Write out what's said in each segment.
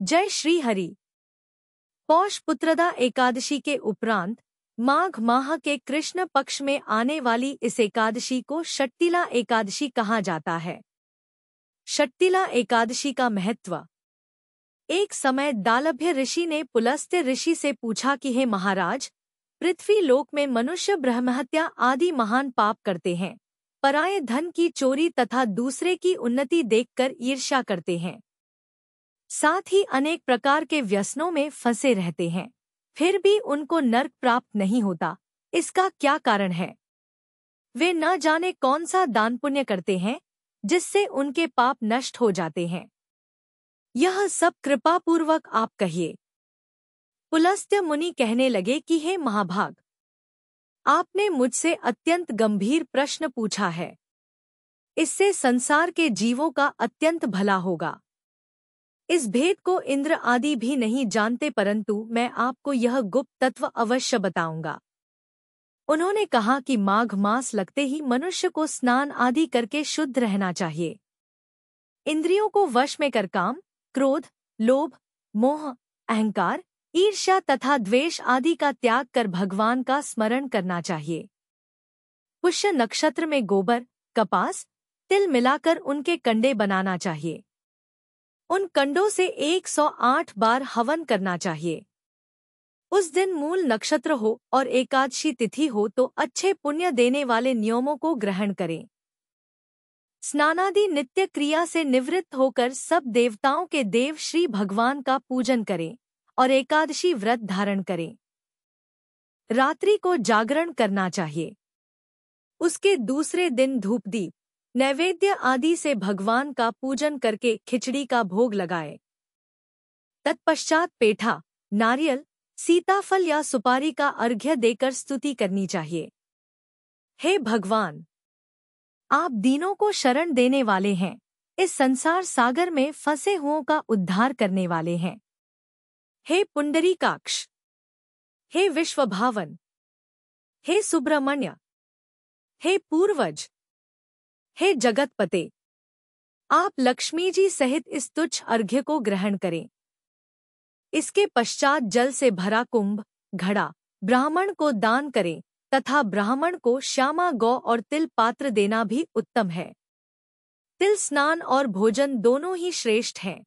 जय श्री हरि। पौष पुत्रदा एकादशी के उपरांत माघ माह के कृष्ण पक्ष में आने वाली इस एकादशी को षट्तिला एकादशी कहा जाता है। षट्तिला एकादशी का महत्व। एक समय दालभ्य ऋषि ने पुलस्त्य ऋषि से पूछा कि हे महाराज, पृथ्वी लोक में मनुष्य ब्रह्महत्या आदि महान पाप करते हैं, पराये धन की चोरी तथा दूसरे की उन्नति देखकर ईर्ष्या करते हैं, साथ ही अनेक प्रकार के व्यसनों में फंसे रहते हैं, फिर भी उनको नर्क प्राप्त नहीं होता। इसका क्या कारण है? वे न जाने कौन सा दान पुण्य करते हैं जिससे उनके पाप नष्ट हो जाते हैं। यह सब कृपा पूर्वक आप कहिए। पुलस्त्य मुनि कहने लगे कि हे महाभाग, आपने मुझसे अत्यंत गंभीर प्रश्न पूछा है। इससे संसार के जीवों का अत्यंत भला होगा। इस भेद को इंद्र आदि भी नहीं जानते, परंतु मैं आपको यह गुप्त तत्व अवश्य बताऊंगा। उन्होंने कहा कि माघ मास लगते ही मनुष्य को स्नान आदि करके शुद्ध रहना चाहिए। इंद्रियों को वश में कर काम, क्रोध, लोभ, मोह, अहंकार, ईर्ष्या तथा द्वेष आदि का त्याग कर भगवान का स्मरण करना चाहिए। पुष्य नक्षत्र में गोबर, कपास, तिल मिलाकर उनके कंडे बनाना चाहिए। उन कंडों से 108 बार हवन करना चाहिए। उस दिन मूल नक्षत्र हो और एकादशी तिथि हो तो अच्छे पुण्य देने वाले नियमों को ग्रहण करें। स्नानादि नित्य क्रिया से निवृत्त होकर सब देवताओं के देव श्री भगवान का पूजन करें और एकादशी व्रत धारण करें। रात्रि को जागरण करना चाहिए। उसके दूसरे दिन धूपदीप, नैवेद्य आदि से भगवान का पूजन करके खिचड़ी का भोग लगाए। तत्पश्चात पेठा, नारियल, सीताफल या सुपारी का अर्घ्य देकर स्तुति करनी चाहिए। हे भगवान, आप दीनों को शरण देने वाले हैं, इस संसार सागर में फंसे हुओं का उद्धार करने वाले हैं। हे पुंडरीकाक्ष, हे विश्वभावन, हे सुब्रमण्य, हे पूर्वज, हे जगतपते, आप लक्ष्मी जी सहित इस तुच्छ अर्घ्य को ग्रहण करें। इसके पश्चात जल से भरा कुंभ, घड़ा ब्राह्मण को दान करें तथा ब्राह्मण को श्यामा गौ और तिल पात्र देना भी उत्तम है। तिल स्नान और भोजन दोनों ही श्रेष्ठ हैं।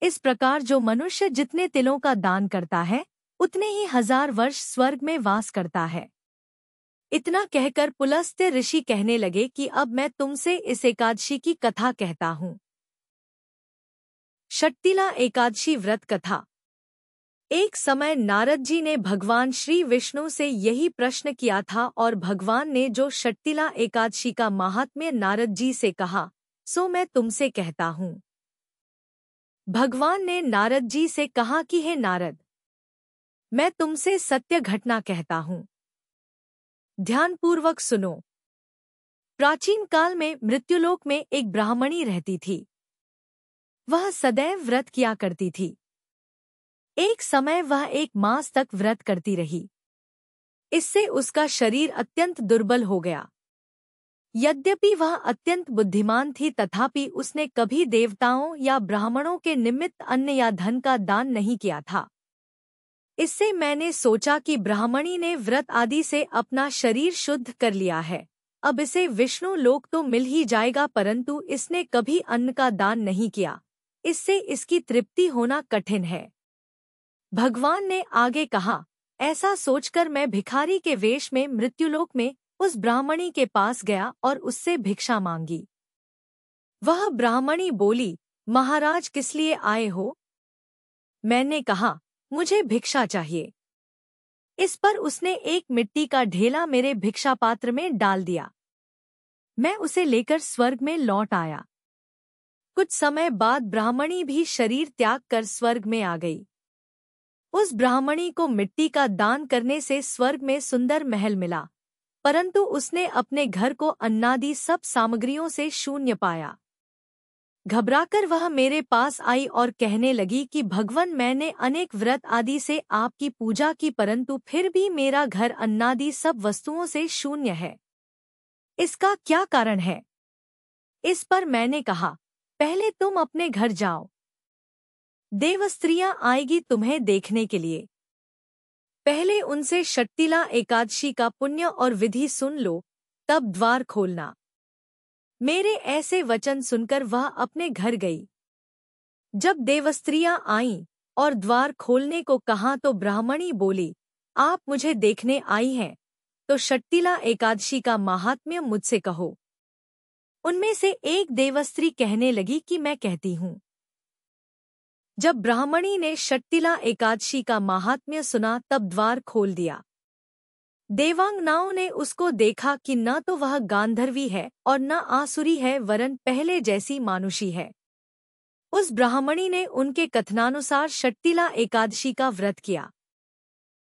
इस प्रकार जो मनुष्य जितने तिलों का दान करता है उतने ही 1000 वर्ष स्वर्ग में वास करता है। इतना कहकर पुलस्त्य ऋषि कहने लगे कि अब मैं तुमसे इस एकादशी की कथा कहता हूँ। षट्तिला एकादशी व्रत कथा। एक समय नारद जी ने भगवान श्री विष्णु से यही प्रश्न किया था और भगवान ने जो षट्तिला एकादशी का महात्म्य नारद जी से कहा सो मैं तुमसे कहता हूँ। भगवान ने नारद जी से कहा कि हे नारद, मैं तुमसे सत्य घटना कहता हूँ, ध्यानपूर्वक सुनो। प्राचीन काल में मृत्युलोक में एक ब्राह्मणी रहती थी। वह सदैव व्रत किया करती थी। एक समय वह 1 मास तक व्रत करती रही। इससे उसका शरीर अत्यंत दुर्बल हो गया। यद्यपि वह अत्यंत बुद्धिमान थी तथापि उसने कभी देवताओं या ब्राह्मणों के निमित्त अन्न या धन का दान नहीं किया था। इससे मैंने सोचा कि ब्राह्मणी ने व्रत आदि से अपना शरीर शुद्ध कर लिया है, अब इसे विष्णु लोक तो मिल ही जाएगा, परंतु इसने कभी अन्न का दान नहीं किया, इससे इसकी तृप्ति होना कठिन है। भगवान ने आगे कहा, ऐसा सोचकर मैं भिखारी के वेश में मृत्युलोक में उस ब्राह्मणी के पास गया और उससे भिक्षा मांगी। वह ब्राह्मणी बोली, महाराज किस लिए आए हो? मैंने कहा, मुझे भिक्षा चाहिए। इस पर उसने एक मिट्टी का ढेला मेरे भिक्षा पात्र में डाल दिया। मैं उसे लेकर स्वर्ग में लौट आया। कुछ समय बाद ब्राह्मणी भी शरीर त्याग कर स्वर्ग में आ गई। उस ब्राह्मणी को मिट्टी का दान करने से स्वर्ग में सुंदर महल मिला, परंतु उसने अपने घर को अन्नादि सब सामग्रियों से शून्य पाया। घबराकर वह मेरे पास आई और कहने लगी कि भगवन, मैंने अनेक व्रत आदि से आपकी पूजा की, परंतु फिर भी मेरा घर अन्नादि सब वस्तुओं से शून्य है। इसका क्या कारण है? इस पर मैंने कहा, पहले तुम अपने घर जाओ। देवस्त्रियां आएगी तुम्हें देखने के लिए। पहले उनसे शट्टिला एकादशी का पुण्य और विधि सुन लो, तब द्वार खोलना। मेरे ऐसे वचन सुनकर वह अपने घर गई। जब देवस्त्रियां आईं और द्वार खोलने को कहा तो ब्राह्मणी बोली, आप मुझे देखने आई हैं, तो शट्टिला एकादशी का माहात्म्य मुझसे कहो। उनमें से एक देवस्त्री कहने लगी कि मैं कहती हूँ। जब ब्राह्मणी ने शट्टिला एकादशी का माहात्म्य सुना तब द्वार खोल दिया। देवांगनाओं ने उसको देखा कि न तो वह गांधर्वी है और न आसुरी है, वरन पहले जैसी मानुषी है। उस ब्राह्मणी ने उनके कथनानुसार शट्टिला एकादशी का व्रत किया।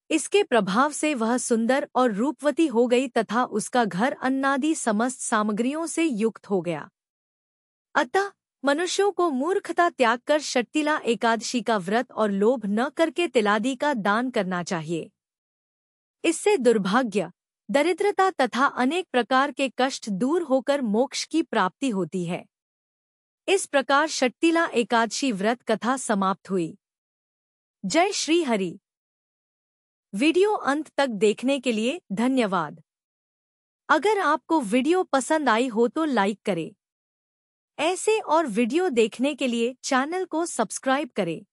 इसके प्रभाव से वह सुंदर और रूपवती हो गई तथा उसका घर अन्नादि समस्त सामग्रियों से युक्त हो गया। अतः मनुष्यों को मूर्खता त्याग कर शट्टिला एकादशी का व्रत और लोभ न करके तिलादि का दान करना चाहिए। इससे दुर्भाग्य, दरिद्रता तथा अनेक प्रकार के कष्ट दूर होकर मोक्ष की प्राप्ति होती है। इस प्रकार शट्टिला एकादशी व्रत कथा समाप्त हुई। जय श्री हरि। वीडियो अंत तक देखने के लिए धन्यवाद। अगर आपको वीडियो पसंद आई हो तो लाइक करें। ऐसे और वीडियो देखने के लिए चैनल को सब्सक्राइब करें।